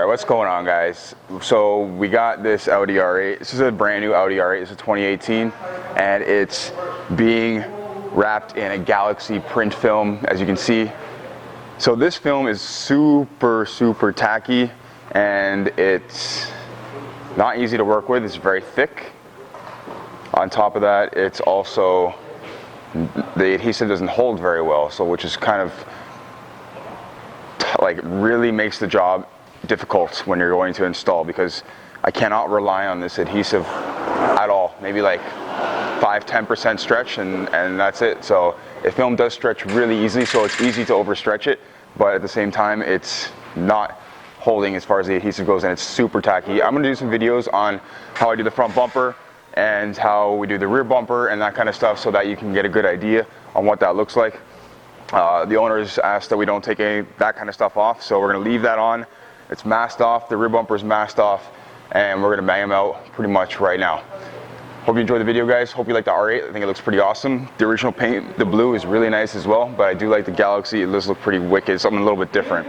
what's going on, guys? So we got this Audi R8. This is a brand new Audi R8. This is 2018, and it's being wrapped in a Galaxy print film, as you can see. So this film is super tacky, and it's not easy to work with. It's very thick. On top of that, it's also, the adhesive doesn't hold very well, so which is kind of like really makes the job difficult when you're going to install, because I cannot rely on this adhesive at all. Maybe like 5-10% stretch and that's it. So the film does stretch really easily, so it's easy to overstretch it, but at the same time it's not holding as far as the adhesive goes, and it's super tacky. I'm gonna do some videos on how I do the front bumper and how we do the rear bumper and that kind of stuff, so that you can get a good idea on what that looks like. The owners asked that we don't take that kind of stuff off, so we're going to leave that on. It's masked off, the rear bumper is masked off, and we're going to bang them out pretty much right now. Hope you enjoyed the video, guys. Hope you like the R8. I think it looks pretty awesome. The original paint, the blue, is really nice as well, but I do like the Galaxy. It does look pretty wicked, something a little bit different.